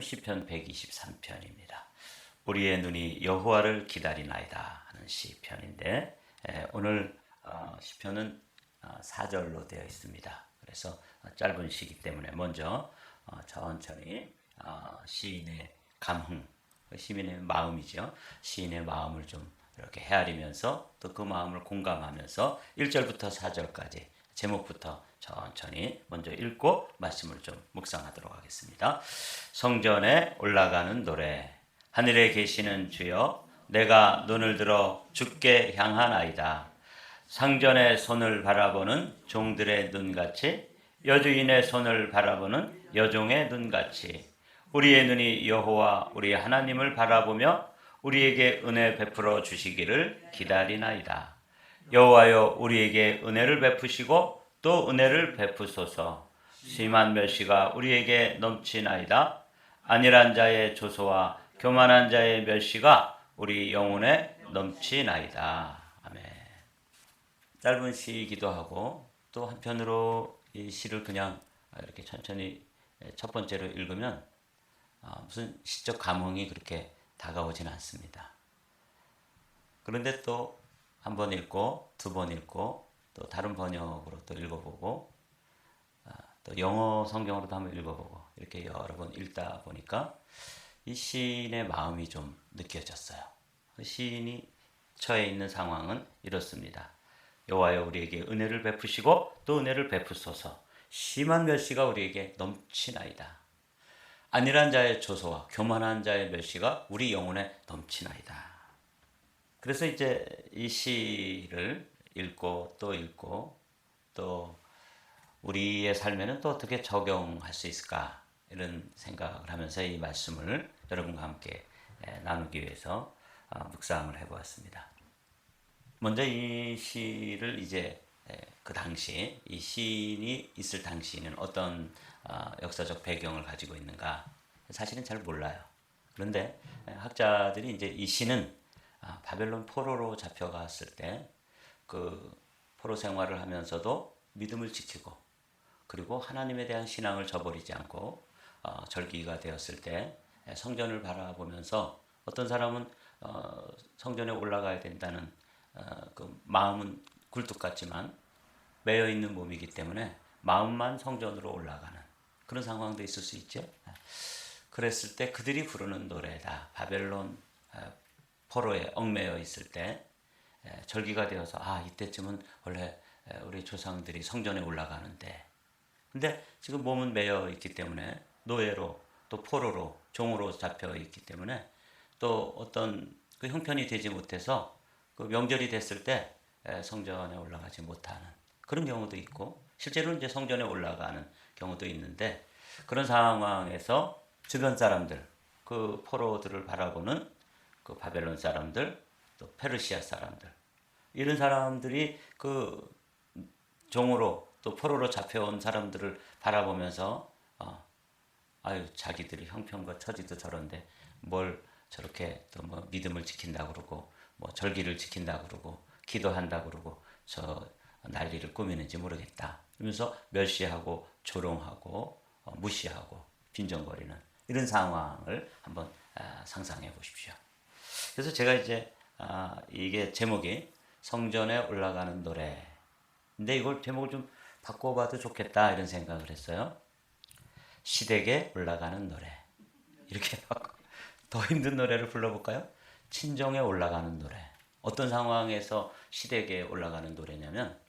시편 123편입니다. 우리의 눈이 여호와를 기다리나이다 하는 시편인데 오늘 시편은 4절로 되어 있습니다. 그래서 짧은 시기 때문에 먼저 천천히 시인의 감흥, 시인의 마음이죠. 시인의 마음을 좀 이렇게 헤아리면서 또 그 마음을 공감하면서 1절부터 4절까지 제목부터 천천히 먼저 읽고 말씀을 좀 묵상하도록 하겠습니다. 성전에 올라가는 노래. 하늘에 계시는 주여, 내가 눈을 들어 주께 향하나이다. 상전의 손을 바라보는 종들의 눈같이, 여주인의 손을 바라보는 여종의 눈같이 우리의 눈이 여호와 우리 하나님을 바라보며 우리에게 은혜 베풀어 주시기를 기다리나이다. 여호와여, 우리에게 은혜를 베푸시고 또 은혜를 베푸소서. 심한 멸시가 우리에게 넘치나이다. 안일한 자의 조소와 교만한 자의 멸시가 우리 영혼에 넘치나이다. 아멘. 짧은 시이기도 하고 또 한편으로 이 시를 그냥 이렇게 천천히 첫 번째로 읽으면 무슨 시적 감흥이 그렇게 다가오진 않습니다. 그런데 또 한 번 읽고 두 번 읽고 또 다른 번역으로 또 읽어보고 또 영어 성경으로도 한번 읽어보고 이렇게 여러 번 읽다 보니까 이 시인의 마음이 좀 느껴졌어요. 시인이 처해 있는 상황은 이렇습니다. 여호와여, 우리에게 은혜를 베푸시고 또 은혜를 베푸소서. 심한 멸시가 우리에게 넘치나이다. 안일한 자의 조소와 교만한 자의 멸시가 우리 영혼에 넘치나이다. 그래서 이제 이 시를 읽고 또 우리의 삶에는 또 어떻게 적용할 수 있을까 이런 생각을 하면서 이 말씀을 여러분과 함께 나누기 위해서 묵상을 해보았습니다. 먼저 이 시를 이제 그 당시 이 시인이 있을 당시에는 어떤 역사적 배경을 가지고 있는가 사실은 잘 몰라요. 그런데 학자들이 이제 이 시는 바벨론 포로로 잡혀갔을 때 그 포로 생활을 하면서도 믿음을 지키고 그리고 하나님에 대한 신앙을 저버리지 않고 절기가 되었을 때 성전을 바라보면서 어떤 사람은 성전에 올라가야 된다는 그 마음은 굴뚝 같지만 매여 있는 몸이기 때문에 마음만 성전으로 올라가는 그런 상황도 있을 수 있죠. 그랬을 때 그들이 부르는 노래다. 바벨론 포로에 얽매여 있을 때 절기가 되어서 이때쯤은 원래 우리 조상들이 성전에 올라가는데 근데 지금 몸은 매여 있기 때문에 노예로 또 포로로 종으로 잡혀 있기 때문에 또 어떤 그 형편이 되지 못해서 그 명절이 됐을 때 성전에 올라가지 못하는 그런 경우도 있고 실제로 이제 성전에 올라가는 경우도 있는데 그런 상황에서 주변 사람들 그 포로들을 바라보는 그 바벨론 사람들 또 페르시아 사람들 이런 사람들이 그 종으로 또 포로로 잡혀온 사람들을 바라보면서 자기들이 형편과 처지도 저런데 뭘 저렇게 또 뭐 믿음을 지킨다 그러고 뭐 절기를 지킨다 그러고 기도한다 그러고 저 난리를 꾸미는지 모르겠다. 그러면서 멸시하고 조롱하고 무시하고 빈정거리는 이런 상황을 한번 상상해 보십시오. 그래서 제가 이제 이게 제목이 성전에 올라가는 노래. 근데 이걸 제목을 좀 바꿔봐도 좋겠다 이런 생각을 했어요. 시댁에 올라가는 노래. 이렇게 더 힘든 노래를 불러볼까요? 친정에 올라가는 노래. 어떤 상황에서 시댁에 올라가는 노래냐면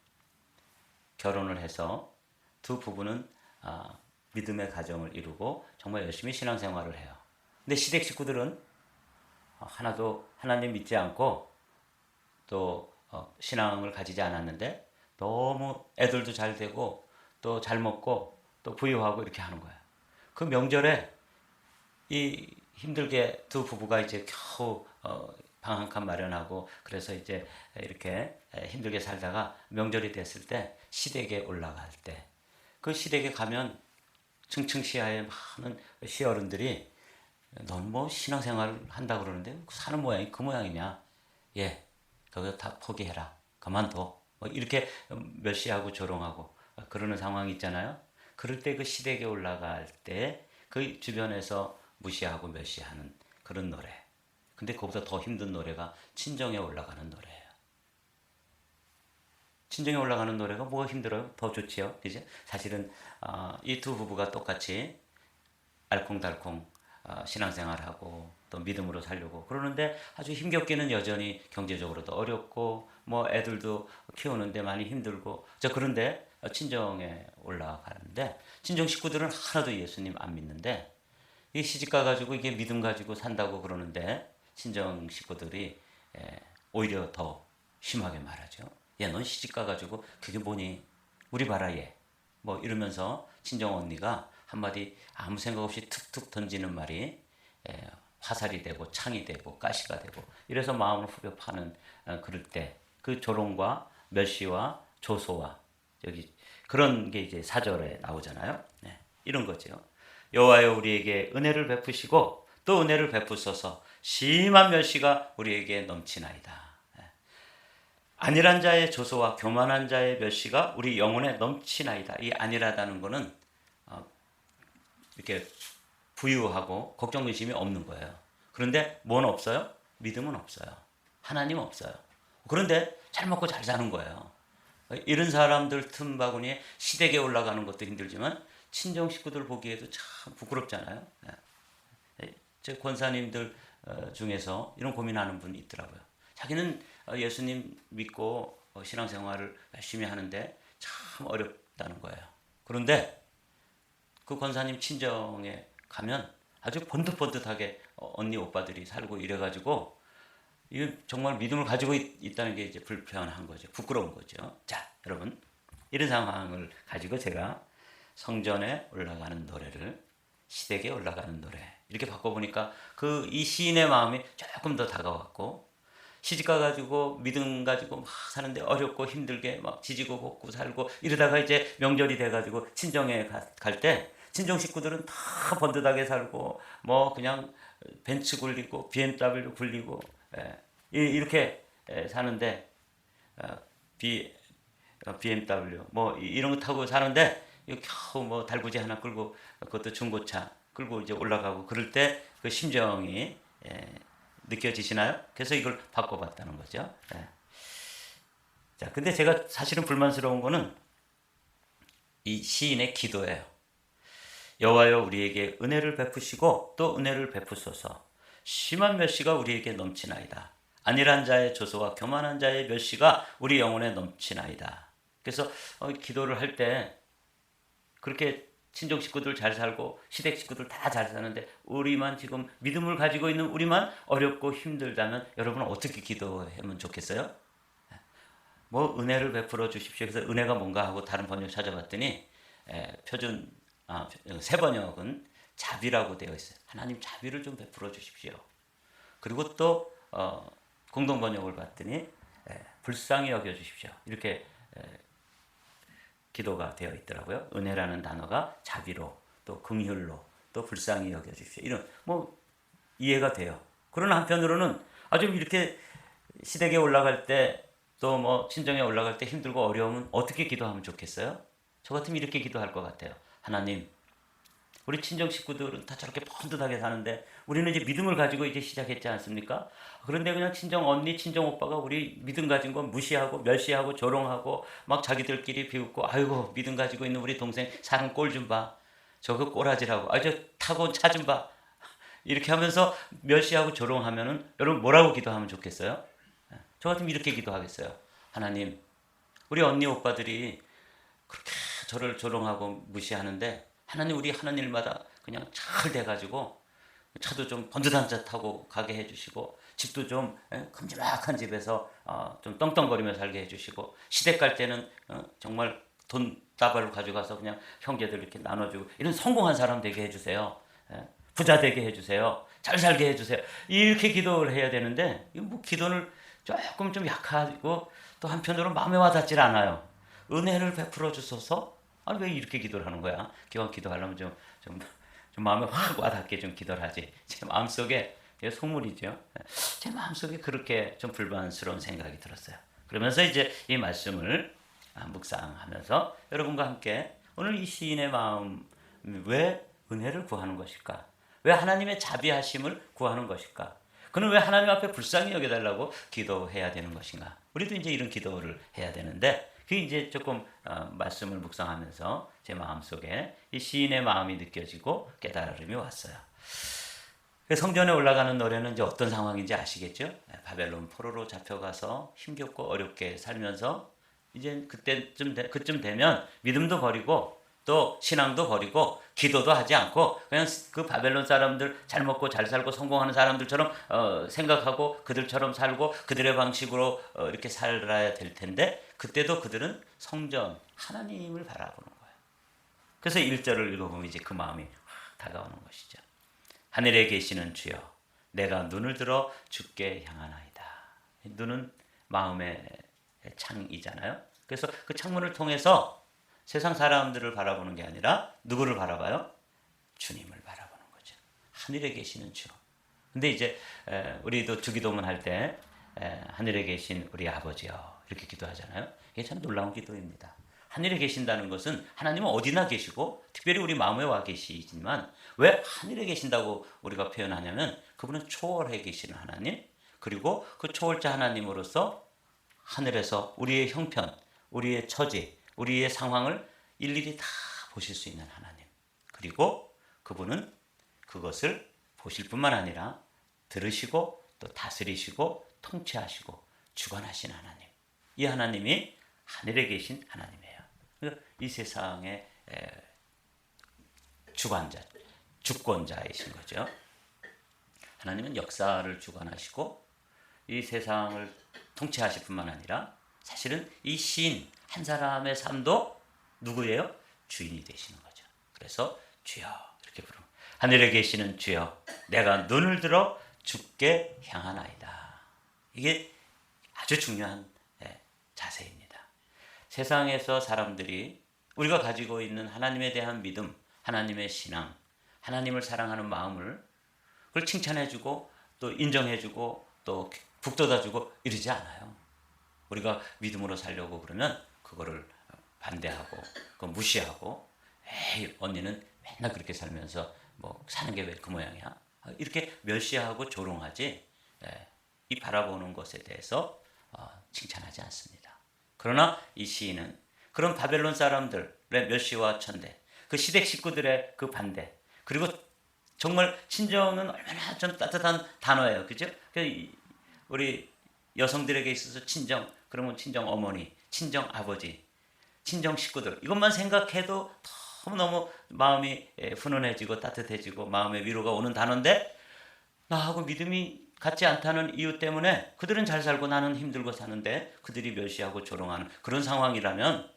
결혼을 해서 두 부부는 믿음의 가정을 이루고 정말 열심히 신앙생활을 해요. 근데 시댁 식구들은 하나도 하나님 믿지 않고 또 신앙을 가지지 않았는데 너무 애들도 잘 되고 또 잘 먹고 또 부유하고 이렇게 하는 거예요. 그 명절에 이 힘들게 두 부부가 이제 겨우 방 한 칸 마련하고 그래서 이제 이렇게 힘들게 살다가 명절이 됐을 때 시댁에 올라갈 때 그 시댁에 가면 층층시야에 많은 시어른들이 넌 뭐 신앙생활을 한다 그러는데 사는 모양이 그 모양이냐? 예, 그거 다 포기해라. 그만둬. 뭐 이렇게 멸시하고 조롱하고 그러는 상황이 있잖아요. 그럴 때 그 시댁에 올라갈 때 그 주변에서 무시하고 멸시하는 그런 노래. 근데 그보다 더 힘든 노래가 친정에 올라가는 노래예요. 친정에 올라가는 노래가 뭐가 힘들어요? 더 좋지요. 그죠? 사실은 이 두 부부가 똑같이 알콩달콩 신앙생활하고 또 믿음으로 살려고 그러는데 아주 힘겹기는 여전히 경제적으로도 어렵고 뭐 애들도 키우는데 많이 힘들고 그런데 친정에 올라가는데 친정 식구들은 하나도 예수님 안 믿는데 이 시집가 가지고 이게 믿음 가지고 산다고 그러는데 친정 식구들이 오히려 더 심하게 말하죠. 야, 넌 시집가 가지고 그게 뭐니? 우리 봐라 얘. 뭐 이러면서 친정 언니가 한마디 아무 생각 없이 툭툭 던지는 말이 화살이 되고 창이 되고 가시가 되고 이래서 마음을 후벼 파는 그럴 때 그 조롱과 멸시와 조소와 여기 그런 게 이제 사절에 나오잖아요. 네, 이런 거죠. 여호와여 우리에게 은혜를 베푸시고 또 은혜를 베푸소서 심한 멸시가 우리에게 넘치나이다. 안일한 자의 조소와 교만한 자의 멸시가 우리 영혼에 넘치나이다. 이 안일하다는 거는 이렇게 부유하고 걱정 근심이 없는 거예요. 그런데 뭐는 없어요? 믿음은 없어요. 하나님 없어요. 그런데 잘 먹고 잘 사는 거예요. 이런 사람들 틈바구니에 시댁에 올라가는 것도 힘들지만 친정 식구들 보기에도 참 부끄럽잖아요. 제 권사님들 중에서 이런 고민하는 분이 있더라고요. 자기는 예수님 믿고 신앙생활을 열심히 하는데 참 어렵다는 거예요. 그런데 그 권사님 친정에 가면 아주 번듯번듯하게 언니 오빠들이 살고 이래가지고 이게 정말 믿음을 가지고 있다는 게 이제 불편한 거죠. 부끄러운 거죠. 자, 여러분 이런 상황을 가지고 제가 성전에 올라가는 노래를 시댁에 올라가는 노래 이렇게 바꿔보니까 그 이 시인의 마음이 조금 더 다가왔고 시집 가가지고 믿음 가지고 막 사는데 어렵고 힘들게 막 지지고 볶고 살고 이러다가 이제 명절이 돼가지고 친정에 갈 때 친정 식구들은 다 번듯하게 살고 뭐 그냥 벤츠 굴리고 BMW 굴리고 이렇게 사는데 BMW 뭐 이런 거 타고 사는데 겨우 뭐 달구지 하나 끌고 그것도 중고차 끌고 이제 올라가고 그럴 때 그 심정이 느껴지시나요? 그래서 이걸 바꿔봤다는 거죠. 자, 근데 제가 사실은 불만스러운 거는 이 시인의 기도예요. 여호와여 우리에게 은혜를 베푸시고 또 은혜를 베푸소서. 심한 멸시가 우리에게 넘치나이다. 안일한 자의 조소와 교만한 자의 멸시가 우리 영혼에 넘치나이다. 그래서 기도를 할 때 그렇게 친정 식구들 잘 살고 시댁 식구들 다 잘 사는데 우리만 지금 믿음을 가지고 있는 우리만 어렵고 힘들다면 여러분은 어떻게 기도하면 좋겠어요? 뭐 은혜를 베풀어 주십시오. 그래서 은혜가 뭔가 하고 다른 번역 찾아봤더니 표준 새 번역은 자비라고 되어 있어요. 하나님 자비를 좀 베풀어 주십시오. 그리고 또 공동 번역을 봤더니 불쌍히 여겨 주십시오. 이렇게 기도가 되어 있더라고요. 은혜라는 단어가 자비로 또 긍휼로 또 불쌍히 여겨 주십시오. 이런 뭐 이해가 돼요. 그러나 한편으로는 아주 이렇게 시댁에 올라갈 때 또 뭐 친정에 올라갈 때 힘들고 어려우면 어떻게 기도하면 좋겠어요? 저 같으면 이렇게 기도할 것 같아요. 하나님, 우리 친정 식구들은 다 저렇게 번듯하게 사는데 우리는 이제 믿음을 가지고 이제 시작했지 않습니까? 그런데 그냥 친정 언니, 친정 오빠가 우리 믿음 가진 거 무시하고 멸시하고 조롱하고 막 자기들끼리 비웃고 아이고 믿음 가지고 있는 우리 동생 사는 꼴 좀 봐. 저거 꼬라지라고. 저 타고 온 차 좀 봐. 이렇게 하면서 멸시하고 조롱하면은 여러분 뭐라고 기도하면 좋겠어요? 저 같으면 이렇게 기도하겠어요. 하나님, 우리 언니 오빠들이 그렇게 저를 조롱하고 무시하는데 하나님 우리 하는 일마다 그냥 잘 돼가지고 차도 좀 번듯한 차 타고 가게 해주시고 집도 좀 큼지막한 집에서 좀 떵떵거리며 살게 해주시고 시댁 갈 때는 정말 돈 다발로 가져가서 그냥 형제들 이렇게 나눠주고 이런 성공한 사람 되게 해주세요. 부자 되게 해주세요. 잘 살게 해주세요. 이렇게 기도를 해야 되는데 뭐 기도를 조금 좀 약하고 또 한편으로 마음에 와닿질 않아요. 은혜를 베풀어 주소서. 아니 왜 이렇게 기도를 하는 거야? 기왕 기도하려면 좀 마음에 확 와닿게 좀 기도를 하지. 제 마음속에 소물이죠. 제 마음속에 그렇게 좀 불만스러운 생각이 들었어요. 그러면서 이제 이 말씀을 묵상하면서 여러분과 함께 오늘 이 시인의 마음 왜 은혜를 구하는 것일까? 왜 하나님의 자비하심을 구하는 것일까? 그는 왜 하나님 앞에 불쌍히 여겨달라고 기도해야 되는 것인가? 우리도 이제 이런 기도를 해야 되는데 그게 이제 조금 말씀을 묵상하면서 제 마음속에 이 시인의 마음이 느껴지고 깨달음이 왔어요. 성전에 올라가는 노래는 이제 어떤 상황인지 아시겠죠? 바벨론 포로로 잡혀가서 힘겹고 어렵게 살면서 이제 그쯤 되면 믿음도 버리고 또 신앙도 버리고 기도도 하지 않고 그냥 그 바벨론 사람들 잘 먹고 잘 살고 성공하는 사람들처럼 생각하고 그들처럼 살고 그들의 방식으로 이렇게 살아야 될 텐데 그때도 그들은 성전 하나님을 바라보는 거예요. 그래서 1절을 읽어보면 이제 그 마음이 확 다가오는 것이죠. 하늘에 계시는 주여 내가 눈을 들어 주께 향하나이다. 눈은 마음의 창이잖아요. 그래서 그 창문을 통해서 세상 사람들을 바라보는 게 아니라 누구를 바라봐요? 주님을 바라보는 거죠. 하늘에 계시는 주. 근데 이제 우리도 주기도문 할 때 하늘에 계신 우리 아버지여 이렇게 기도하잖아요. 이게 참 놀라운 기도입니다. 하늘에 계신다는 것은 하나님은 어디나 계시고 특별히 우리 마음에 와 계시지만 왜 하늘에 계신다고 우리가 표현하냐면 그분은 초월해 계시는 하나님 그리고 그 초월자 하나님으로서 하늘에서 우리의 형편, 우리의 처지, 우리의 상황을 일일이 다 보실 수 있는 하나님 그리고 그분은 그것을 보실 뿐만 아니라 들으시고 또 다스리시고 통치하시고 주관하시는 하나님 이 하나님이 하늘에 계신 하나님이에요. 이 세상의 주관자, 주권자이신 거죠. 하나님은 역사를 주관하시고 이 세상을 통치하실 뿐만 아니라 사실은 이 시인 한 사람의 삶도 누구예요? 주인이 되시는 거죠. 그래서 주여 이렇게 부르는 하늘에 계시는 주여 내가 눈을 들어 주께 향하나이다. 이게 아주 중요한 자세입니다. 세상에서 사람들이 우리가 가지고 있는 하나님에 대한 믿음, 하나님의 신앙, 하나님을 사랑하는 마음을 그걸 칭찬해주고 또 인정해주고 또 북돋아주고 이러지 않아요. 우리가 믿음으로 살려고 그러면 그거를 반대하고 그거 무시하고 에이 언니는 맨날 그렇게 살면서 뭐 사는 게 왜 그 모양이야? 이렇게 멸시하고 조롱하지 이 바라보는 것에 대해서 칭찬하지 않습니다. 그러나 이 시인은 그런 바벨론 사람들의 멸시와 천대, 그 시댁 식구들의 그 반대, 그리고 정말 친정은 얼마나 좀 따뜻한 단어예요, 그죠? 우리 여성들에게 있어서 친정, 그러면 친정 어머니, 친정 아버지, 친정 식구들 이것만 생각해도 너무너무 마음이 훈훈해지고 따뜻해지고 마음의 위로가 오는 단어인데 나하고 믿음이 같지 않다는 이유 때문에 그들은 잘 살고 나는 힘들고 사는데 그들이 멸시하고 조롱하는 그런 상황이라면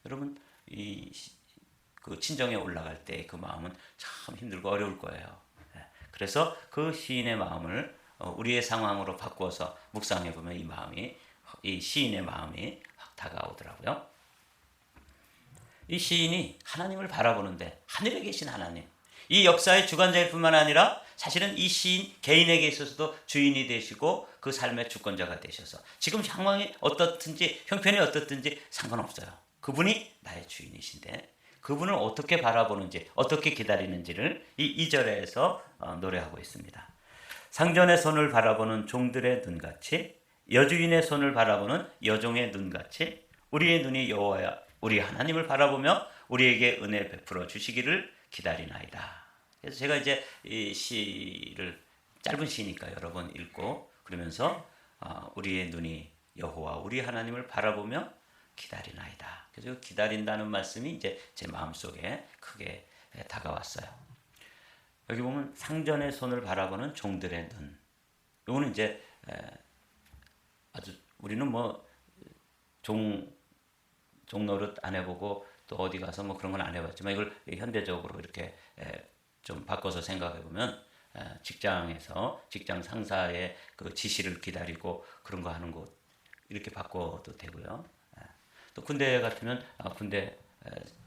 여러분 그 친정에 올라갈 때 그 마음은 참 힘들고 어려울 거예요. 그래서 그 시인의 마음을 우리의 상황으로 바꾸어서 묵상해 보면 이 시인의 마음이 확 다가오더라고요. 이 시인이 하나님을 바라보는데 하늘에 계신 하나님, 이 역사의 주관자일 뿐만 아니라 사실은 이 시인 개인에게 있어서도 주인이 되시고 그 삶의 주권자가 되셔서 지금 상황이 어떻든지 형편이 어떻든지 상관없어요. 그분이 나의 주인이신데 그분을 어떻게 바라보는지 어떻게 기다리는지를 이 2절에서 노래하고 있습니다. 상전의 손을 바라보는 종들의 눈같이 여주인의 손을 바라보는 여종의 눈같이 우리의 눈이 여호와야 우리 하나님을 바라보며 우리에게 은혜 베풀어 주시기를 기다리나이다. 그래서 제가 이제 이 시를 짧은 시니까 여러 번 읽고 그러면서 우리의 눈이 여호와 우리 하나님을 바라보며 기다리나이다. 그래서 기다린다는 말씀이 이제 제 마음속에 크게 다가왔어요. 여기 보면 상전의 손을 바라보는 종들의 눈. 이거는 이제 아주 우리는 뭐 종노릇 안 해보고 또 어디 가서 뭐 그런 건 안 해봤지만 이걸 현대적으로 이렇게 좀 바꿔서 생각해 보면 직장에서 직장 상사의 그 지시를 기다리고 그런 거 하는 곳 이렇게 바꿔도 되고요. 또 군대 같으면 군대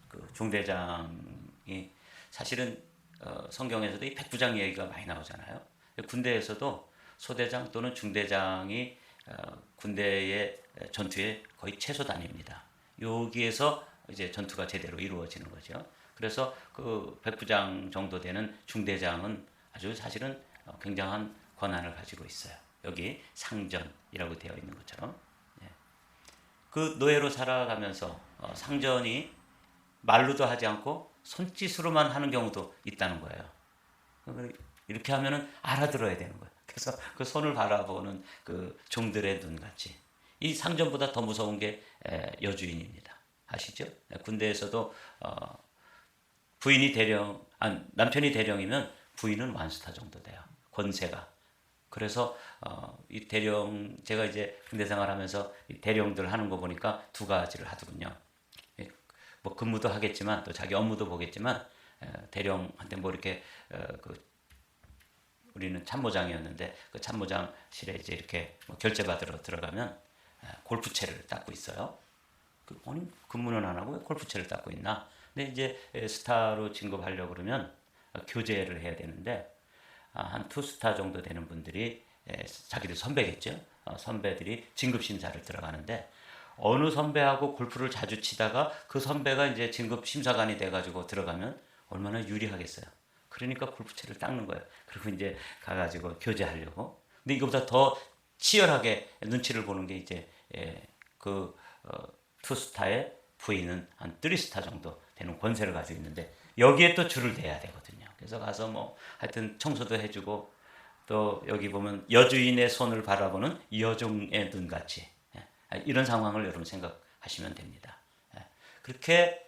그 중대장이 사실은 성경에서도 이 백부장 얘기가 많이 나오잖아요. 군대에서도 소대장 또는 중대장이 군대의 전투에 거의 최소단입니다. 여기에서 이제 전투가 제대로 이루어지는 거죠. 그래서 그 백부장 정도 되는 중대장은 아주 사실은 굉장한 권한을 가지고 있어요. 여기 상전이라고 되어 있는 것처럼. 예. 그 노예로 살아가면서 상전이 말로도 하지 않고 손짓으로만 하는 경우도 있다는 거예요. 이렇게 하면은 알아들어야 되는 거예요. 그래서 그 손을 바라보는 그 종들의 눈같이. 이 상전보다 더 무서운 게 여주인입니다. 아시죠? 군대에서도 부인이 대령, 남편이 대령이면 부인은 완스타 정도 돼요. 권세가. 그래서 이 대령, 제가 이제 군대 생활하면서 이 대령들 하는 거 보니까 두 가지를 하더군요. 뭐 근무도 하겠지만 또 자기 업무도 보겠지만 대령한테 뭐 이렇게 우리는 참모장이었는데 그 참모장실에 이제 이렇게 뭐 결제 받으러 들어가면 골프채를 닦고 있어요. 아니 근무는 안 하고 왜 골프채를 닦고 있나? 근데 이제 스타로 진급하려고 그러면 교제를 해야 되는데 한 투스타 정도 되는 분들이 자기들 선배겠죠. 선배들이 진급 심사를 들어가는데 어느 선배하고 골프를 자주 치다가 그 선배가 이제 진급 심사관이 돼가지고 들어가면 얼마나 유리하겠어요. 그러니까 골프채를 닦는 거예요. 그리고 이제 가가지고 교제하려고. 근데 이거보다 더 치열하게 눈치를 보는 게 이제 투스타의 부인은 한 3스타 정도 되는 권세를 가지고 있는데 여기에 또 줄을 대야 되거든요. 그래서 가서 뭐 하여튼 청소도 해주고 또 여기 보면 여주인의 손을 바라보는 여종의 눈같이 이런 상황을 여러분 생각하시면 됩니다. 그렇게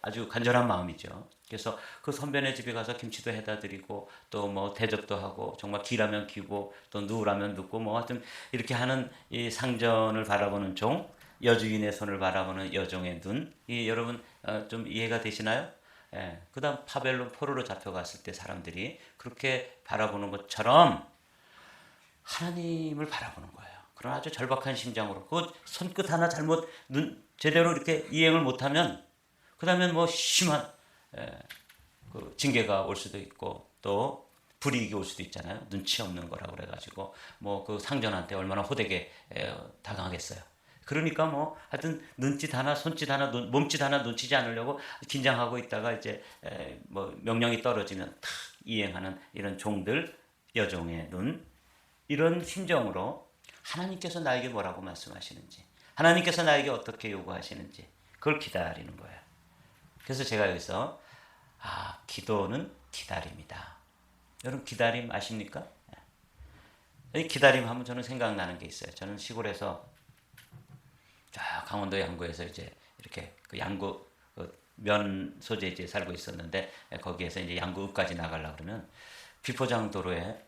아주 간절한 마음이죠. 그래서 그 선배네 집에 가서 김치도 해다 드리고 또 뭐 대접도 하고 정말 기라면 기고 또 누우라면 눕고 뭐 하여튼 이렇게 하는 이 상전을 바라보는 종, 여주인의 손을 바라보는 여종의 눈, 이 여러분 좀 이해가 되시나요? 그다음 파벨론 포로로 잡혀갔을 때 사람들이 그렇게 바라보는 것처럼 하나님을 바라보는 거예요. 그런 아주 절박한 심장으로 그 손끝 하나 잘못 제대로 이렇게 이행을 못하면 그다음에 뭐 심한 그 징계가 올 수도 있고 또 불이익이 올 수도 있잖아요. 눈치 없는 거라고 그래가지고 뭐 그 상전한테 얼마나 호되게 당하겠어요. 그러니까 뭐 하여튼 눈짓 하나 손짓 하나 몸짓 하나 놓치지 않으려고 긴장하고 있다가 이제 뭐 명령이 떨어지면 탁 이행하는 이런 종들 여종의 눈 이런 심정으로 하나님께서 나에게 뭐라고 말씀하시는지 하나님께서 나에게 어떻게 요구하시는지 그걸 기다리는 거예요. 그래서 제가 여기서 기도는 기다림이다. 여러분 기다림 아십니까? 이 기다림 하면 저는 생각나는 게 있어요. 저는 시골에서 강원도 양구에서 이제 이렇게 그 양구 면 소재지에 살고 있었는데 거기에서 이제 양구읍까지 나가려고 그러면 비포장 도로에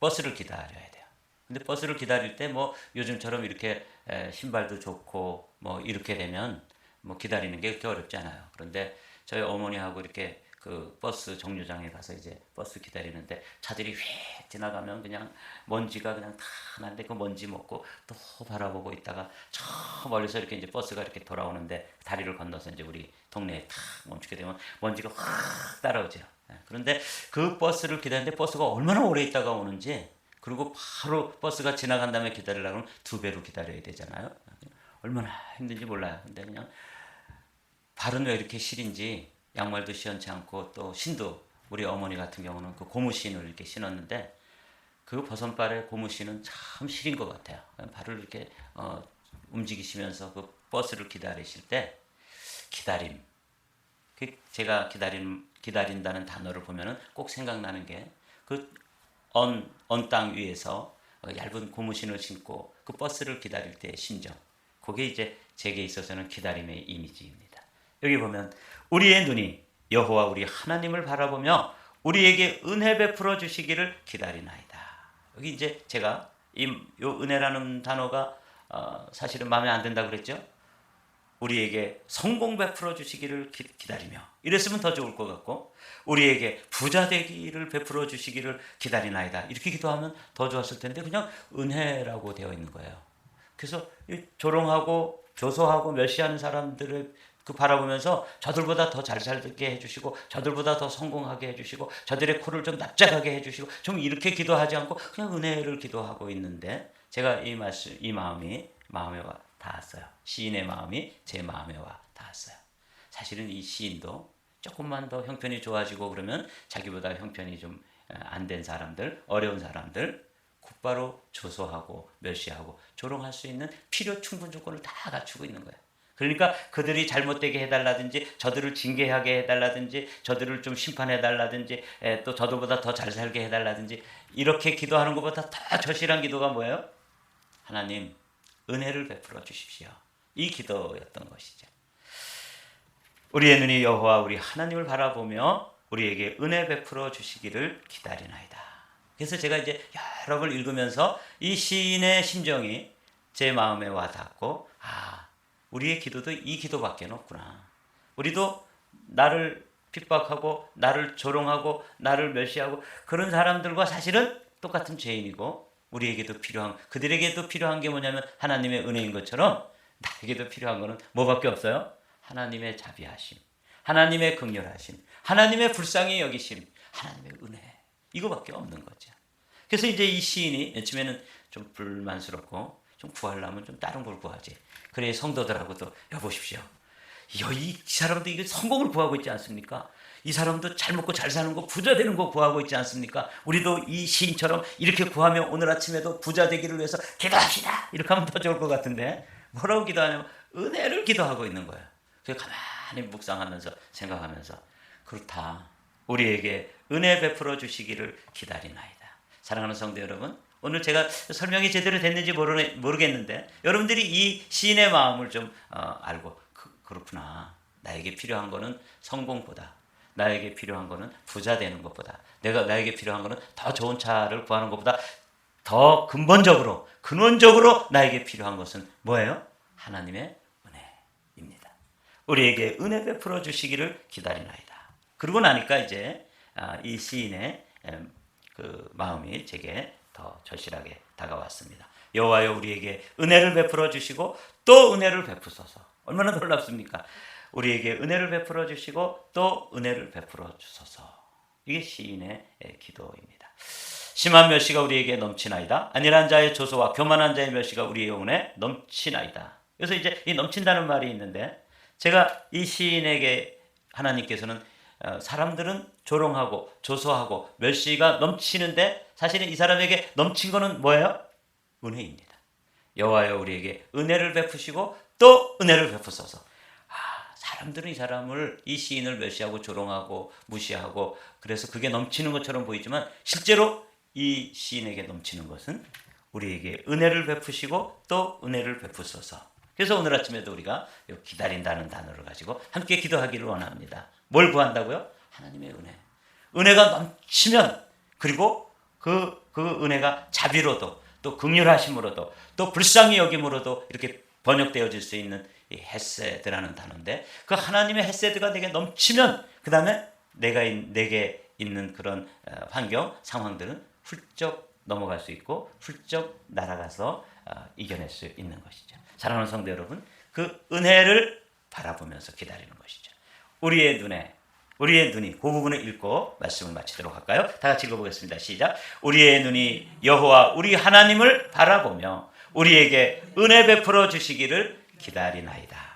버스를 기다려야 돼요. 근데 버스를 기다릴 때 뭐 요즘처럼 이렇게 신발도 좋고 뭐 이렇게 되면 뭐 기다리는 게 그렇게 어렵지 않아요. 그런데 저희 어머니하고 이렇게 그 버스 정류장에 가서 이제 버스 기다리는데 차들이 휙 지나가면 그냥 먼지가 그냥 다 나는데 그 먼지 먹고 또 바라보고 있다가 저 멀리서 이렇게 이제 버스가 이렇게 돌아오는데 다리를 건너서 이제 우리 동네에 탁 멈추게 되면 먼지가 확 따라오죠. 그런데 그 버스를 기다리는데 버스가 얼마나 오래 있다가 오는지 그리고 바로 버스가 지나간 다음에 기다리려면 2배로 기다려야 되잖아요. 얼마나 힘든지 몰라요. 근데 그냥 발은 왜 이렇게 시린지 양말도 시원치 않고 또 신도 우리 어머니 같은 경우는 그 고무신을 이렇게 신었는데 그 버선발의 고무신은 참 시린 것 같아요. 발을 이렇게 움직이시면서 그 버스를 기다리실 때 기다림. 제가 기다린다는 단어를 보면은 꼭 생각나는 게 그 언 땅 위에서 얇은 고무신을 신고 그 버스를 기다릴 때의 심정. 그게 이제 제게 있어서는 기다림의 이미지입니다. 여기 보면 우리의 눈이 여호와 우리 하나님을 바라보며 우리에게 은혜 베풀어 주시기를 기다리나이다. 여기 이제 제가 요 은혜라는 단어가 사실은 마음에 안 든다 그랬죠. 우리에게 성공 베풀어 주시기를 기다리며 이랬으면 더 좋을 것 같고 우리에게 부자 되기를 베풀어 주시기를 기다리나이다. 이렇게 기도하면 더 좋았을 텐데 그냥 은혜라고 되어 있는 거예요. 그래서 조롱하고 조소하고 멸시하는 사람들을 그 바라보면서 저들보다 더 잘 살게 해주시고 저들보다 더 성공하게 해주시고 저들의 코를 좀 납작하게 해주시고 좀 이렇게 기도하지 않고 그냥 은혜를 기도하고 있는데 제가 이 마음이 마음에 와 닿았어요. 시인의 마음이 제 마음에 와 닿았어요. 사실은 이 시인도 조금만 더 형편이 좋아지고 그러면 자기보다 형편이 좀 안 된 사람들, 어려운 사람들 곧바로 조소하고 멸시하고 조롱할 수 있는 필요 충분 조건을 다 갖추고 있는 거예요. 그러니까 그들이 잘못되게 해달라든지 저들을 징계하게 해달라든지 저들을 좀 심판해달라든지 또 저들보다 더 잘 살게 해달라든지 이렇게 기도하는 것보다 더 절실한 기도가 뭐예요? 하나님 은혜를 베풀어 주십시오. 이 기도였던 것이죠. 우리의 눈이 여호와 우리 하나님을 바라보며 우리에게 은혜 베풀어 주시기를 기다리나이다. 그래서 제가 이제 여러 번 읽으면서 이 시인의 심정이 제 마음에 와 닿고 우리의 기도도 이 기도밖에 없구나. 우리도 나를 핍박하고 나를 조롱하고 나를 멸시하고 그런 사람들과 사실은 똑같은 죄인이고 우리에게도 필요한 그들에게도 필요한 게 뭐냐면 하나님의 은혜인 것처럼 나에게도 필요한 거는 뭐밖에 없어요? 하나님의 자비하심, 하나님의 긍휼하심, 하나님의 불쌍히 여기심, 하나님의 은혜 이거밖에 없는 거죠. 그래서 이제 이 시인이 처음에는 좀 불만스럽고 좀 구하려면 좀 다른 걸 구하지. 그래 성도들하고도 여보십시오. 이 사람도 이게 성공을 구하고 있지 않습니까? 이 사람도 잘 먹고 잘 사는 거 부자 되는 거 구하고 있지 않습니까? 우리도 이 시인처럼 이렇게 구하면 오늘 아침에도 부자 되기를 위해서 기도합시다. 이렇게 하면 더 좋을 것 같은데 뭐라고 기도하냐면 은혜를 기도하고 있는 거예요. 그래서 가만히 묵상하면서 생각하면서 그렇다. 우리에게 은혜 베풀어 주시기를 기다리나이다. 사랑하는 성도 여러분, 오늘 제가 설명이 제대로 됐는지 모르겠는데 여러분들이 이 시인의 마음을 좀 알고 그렇구나. 나에게 필요한 거는 성공보다 나에게 필요한 거는 부자 되는 것보다 나에게 필요한 거는 더 좋은 차를 구하는 것보다 더 근원적으로 나에게 필요한 것은 뭐예요? 하나님의 은혜입니다. 우리에게 은혜 베풀어 주시기를 기다리나이다. 그러고 나니까 이제 이 시인의 그 마음이 제게 더 절실하게 다가왔습니다. 여호와여 우리에게 은혜를 베풀어 주시고 또 은혜를 베푸소서. 얼마나 놀랍습니까? 우리에게 은혜를 베풀어 주시고 또 은혜를 베풀어 주소서. 이게 시인의 기도입니다. 심한 멸시가 우리에게 넘치나이다. 안일한 자의 조소와 교만한 자의 멸시가 우리의 영혼에 넘치나이다. 그래서 이제 이 넘친다는 말이 있는데 제가 이 시인에게 하나님께서는 사람들은 조롱하고 조소하고 멸시가 넘치는데 사실은 이 사람에게 넘친 거는 뭐예요? 은혜입니다. 여호와여 우리에게 은혜를 베푸시고 또 은혜를 베푸소서. 사람들은 이 시인을 멸시하고 조롱하고 무시하고 그래서 그게 넘치는 것처럼 보이지만 실제로 이 시인에게 넘치는 것은 우리에게 은혜를 베푸시고 또 은혜를 베푸소서. 그래서 오늘 아침에도 우리가 기다린다는 단어를 가지고 함께 기도하기를 원합니다. 뭘 구한다고요? 하나님의 은혜. 은혜가 넘치면 그리고 그 은혜가 자비로도 또 긍휼하심으로도 또 불쌍히 여김으로도 이렇게 번역되어질 수 있는 이 헤세드라는 단어인데 그 하나님의 헤세드가 내게 넘치면 그 다음에 내게 있는 그런 환경 상황들은 훌쩍 넘어갈 수 있고 훌쩍 날아가서 이겨낼 수 있는 것이죠. 사랑하는 성도 여러분, 그 은혜를 바라보면서 기다리는 것이죠. 우리의 눈이 그 부분을 읽고 말씀을 마치도록 할까요? 다 같이 읽어보겠습니다. 시작. 우리의 눈이 여호와 우리 하나님을 바라보며 우리에게 은혜 베풀어 주시기를 기다리나이다.